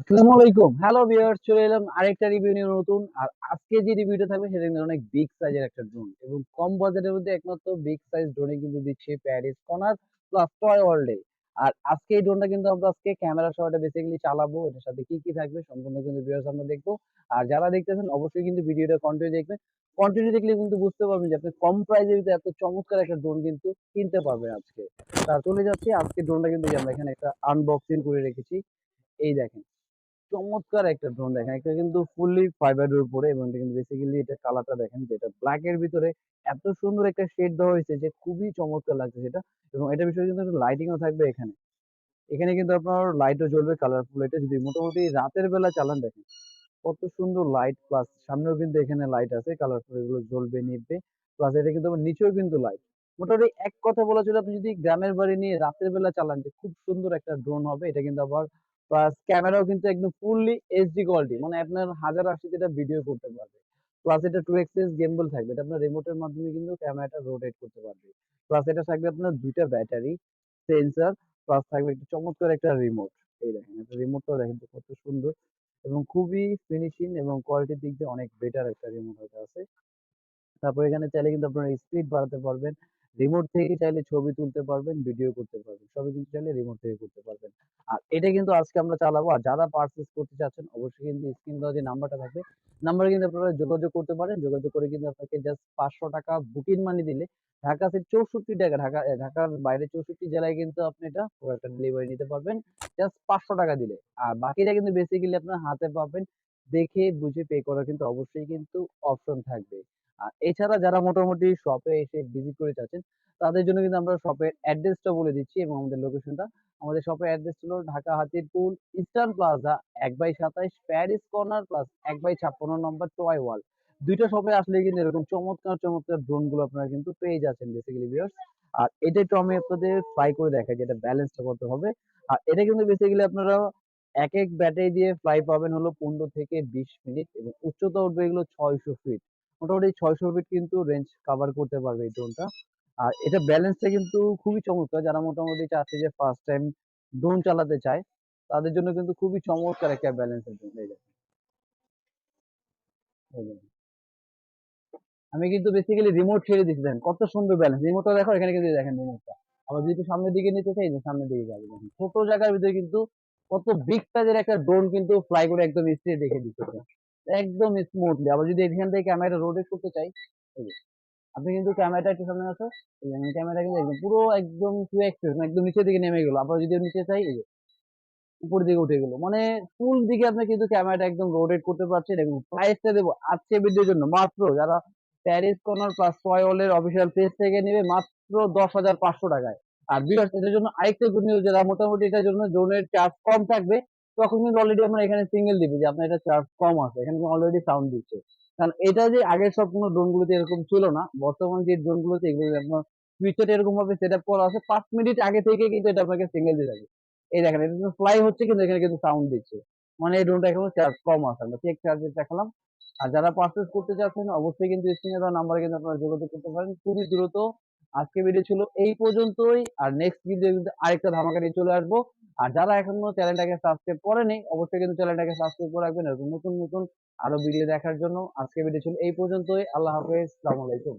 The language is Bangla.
আসসালামু আলাইকুম। হ্যালো ভিউয়ার্স, চলে এলাম আরেকটা রিভিউ নিয়ে নতুন। আর আজকে যে রিভিউটা থাকবে সেটা কিন্তু অনেক বিগ সাইজের একটা ড্রোন এবং কম বাজেটের মধ্যে একমাত্র বিগ সাইজ ড্রোনে কিন্তু দিচ্ছে প্যারিস কর্নার প্লাস টয় ওয়ার্ল্ডে। আর আজকে এই ড্রোনটা কিন্তু আমরা আজকে ক্যামেরা সহ এটা বেসিক্যালি চালাবো। এটার সাথে কি কি থাকবে সম্পূর্ণ কিন্তু ভিউয়ার্স আমরা দেখবো। আর যারা দেখতেছেন অবশ্যই কিন্তু ভিডিওটা কন্টিনিউ দেখবেন। কন্টিনিউ দেখলে কিন্তু বুঝতে পারবেন যে আপনি কম প্রাইসের ভিতরে এত চমৎকার একটা ড্রোন কিন্তু কিনতে পারবেন আজকে। তা চলে যাচ্ছি আজকে ড্রোনটা কিন্তু এই যে আমরা এখানে একটা আনবক্সিং করে রেখেছি। এই দেখেন চমৎকার একটা ড্রোন দেখেন। এটা কিন্তু ফুললি ফাইবারের উপরে এবং এটা কিন্তু বেসিক্যালি এটা কালারটা দেখেন যেটা ব্ল্যাক এর ভিতরে এত সুন্দর একটা শেড দেওয়া হয়েছে যে খুবই চমৎকার লাগছে সেটা। এবং এটার বিষয়ে কিন্তু একটু লাইটিংও থাকবে এখানে। এখানে কিন্তু আপনার লাইটও জ্বলবে কালারফুল। এটা যদি মোটামুটি রাতের বেলা চালান দেখেন কত সুন্দর লাইট, প্লাস সামনেও কিন্তু এখানে লাইট আছে কালারফুল, এগুলো জ্বলবে নিভবে। প্লাস এটা কিন্তু আবার নিচেও কিন্তু লাইট। মোটামুটি এক কথা বলা চলে আপনি যদি গ্রামের বাড়ি নিয়ে রাতের বেলা চালান যে খুব সুন্দর একটা ড্রোন হবে। এটা কিন্তু আবার প্লাস ক্যামেরাও কিন্তু একদম ফুললি এইচডি কোয়ালিটি, মানে আপনার 1080 এটা ভিডিও করতে পারবে। প্লাস এটা 2 এক্সিস গিম্বল থাকবে, এটা আপনার রিমোটের মাধ্যমে কিন্তু ক্যামেরাটা রোটেট করতে পারবে। প্লাস এটা থাকবে আপনার দুইটা ব্যাটারি, সেন্সর, প্লাস থাকবে একটা চমৎকার একটা রিমোট। এই দেখেন এটা রিমোটটাও দেখেন তো কত সুন্দর এবং খুবই ফিনিশিং এবং কোয়ালিটির দিক দিয়ে অনেক বেটার একটা রিমোট হতে আছে। তারপর এখানে চাইলে কিন্তু আপনারা স্পিড বাড়াতে পারবেন। রিমোট থেকে চাইলে ছবি তুলতে পারবেন, ভিডিও করতে পারবেন। সবই কিন্তু চাইলে রিমোট থেকে করতে পারবেন। আর এটা কিন্তু আজকে আমরা চালাবো। আর যারা পারচেজ করতে চাচ্ছেন অবশ্যই কিন্তু স্ক্রিন দেওয়া যে নাম্বারটা থাকবে, নাম্বারে কিন্তু আপনারা যোগাযোগ করতে পারেন। যোগাযোগ করে কিন্তু আপনাকে জাস্ট ৳500 বুকিং মানি দিলে ঢাকা থেকে 64 টাকা, ঢাকার বাইরে 64 জেলায় কিন্তু আপনি এটা প্রোডাক্টটা ডেলিভারি নিতে পারবেন জাস্ট ৳500 দিলে। আর বাকিটা কিন্তু বেসিক্যালি আপনার হাতে পাবেন। দেখে বুঝে পে করার কিন্তু অবশ্যই কিন্তু অপশন থাকবে। আর এছাড়া যারা মোটামুটি শপে এসে ভিজিট করে যাচ্ছেন, তাদের জন্য কিন্তু আমরা শপের অ্যাড্রেসটা বলে দিচ্ছি এবং আমাদের লোকেশনটা। আমাদের শপের অ্যাড্রেস হলো ঢাকা হাতিরপুল ইস্টার্ন প্লাজা ১/২৭ প্যারিস কর্নার প্লাস ১/৫৬ নম্বর টয় ওয়ার্ল্ড। ২ টা শপে আসলেই কিন্তু এরকম চমৎকার, চমৎকার ড্রোন গুলো আপনারা কিন্তু পেয়ে যাচ্ছেন বেসিক্যালি ভিউয়ার্স। আর এটা একটু আমি আপনাদের ফ্লাই করে দেখাই যে এটা ব্যালেন্সটা কত হবে। আর এটা কিন্তু বেসিক্যালি আপনারা একেক ব্যাটারি দিয়ে ফ্লাই পাবেন হলো ১৫ থেকে ২০ মিনিট এবং উচ্চতা উঠবে এগুলো ৬০০ ফিট। মোটামুটি ৬০০ ফিট কিন্তু রেঞ্জ কভার করতে পারবে এই ড্রোনটা। আর এটা ব্যালেন্সটা কিন্তু খুবই চমৎকার। যারা মোটামুটি চাচ্ছে যে ফার্স্ট টাইম ড্রোন চালাতে চায়, তাদের জন্য কিন্তু খুবই চমৎকার একটা ব্যালেন্সের ড্রোন। এই দেখেন, এই দেখেন। আমি কিন্তু বেসিক্যালি রিমোট ছেড়ে দিচ্ছি দেখেন কত সুন্দর ব্যালেন্স। রিমোটটা দেখো এখানে কিন্তু দেখেন রিমোটটা। আবার যদি সামনের দিকে নিতে চাই, এই যে সামনের দিকে যাবে দেখেন। ছোট জায়গার ভিতরে কিন্তু কত বিগ সাইজের একটা ড্রোন কিন্তু ফ্লাই করে একদম স্ট্রেট রেখে দিতেছে। একদম স্মুথলি। আবার যদি এখান থেকে ক্যামেরাটা রোটেট করতে চাই, এই যে আপনি কিন্তু ক্যামেরাটা একটু সামনে আসো। এই যে আমি ক্যামেরা কিন্তু একদম পুরো একদম 2x একদম নিচের দিকে নেমে গেল। আবার যদি নিচে চাই, এই যে উপরের দিকে উঠে গেল। মানে ফুল দিকে আপনি কিন্তু ক্যামেরাটা একদম রোটেট করতে পারছেন এবং প্রাইসটা দেবো আজকে ভিডিওর জন্য মাত্র যারা Paris corner plus toy world এর অফিসিয়াল পেজ থেকে নেবে মাত্র ১০,৫০০ টাকায়। আর ভিউয়ার্স এটার জন্য আরেকটা গুড নিউজ, যারা মোটামুটি এটার জন্য ড্রোনের চার্জ কম থাকবে তখন কিন্তু অলরেডি আমরা এখানে সিঙ্গেল দিবে যে আপনার এটা চার্জ কম আছে। এখানে কিন্তু অলরেডি সাউন্ড দিচ্ছে। কারণ এটা যে আগের সব কোনো ড্রোন গুলোতে এরকম ছিল না। বর্তমান যে ড্রোন গুলোতে এগুলো আপনার সুইচটা এরকম ভাবে সেট আপ করা আছে ৫ মিনিট আগে থেকে কিন্তু এটা আপনাকে সিঙ্গেল দিয়ে যাবে। এই দেখেন এটা কিন্তু ফ্লাই হচ্ছে কিন্তু এখানে কিন্তু সাউন্ড দিচ্ছে। মানে এই ড্রোনটা এখনো চার্জ কম আছে। আমরা চেক চার্জে দেখালাম। আর যারা পারচেজ করতে চাচ্ছেন অবশ্যই কিন্তু স্ক্রিনে দেওয়া নাম্বারে কিন্তু আপনারা যোগাযোগ করতে পারেন খুবই দ্রুত। আজকে ভিডিও ছিল এই পর্যন্তই। আর নেক্সট ভিডিও কিন্তু আরেকটা ধামাকা নিয়ে চলে আসবো। আর যারা এখনো চ্যানেলটাকে সাবস্ক্রাইব করেনি অবশ্যই কিন্তু চ্যানেলটাকে সাবস্ক্রাইব করে রাখবেন এরকম নতুন নতুন আরো ভিডিও দেখার জন্য। আজকে ভিডিও ছিল এই পর্যন্তই। আল্লাহ হাফেজ, আসসালামু আলাইকুম।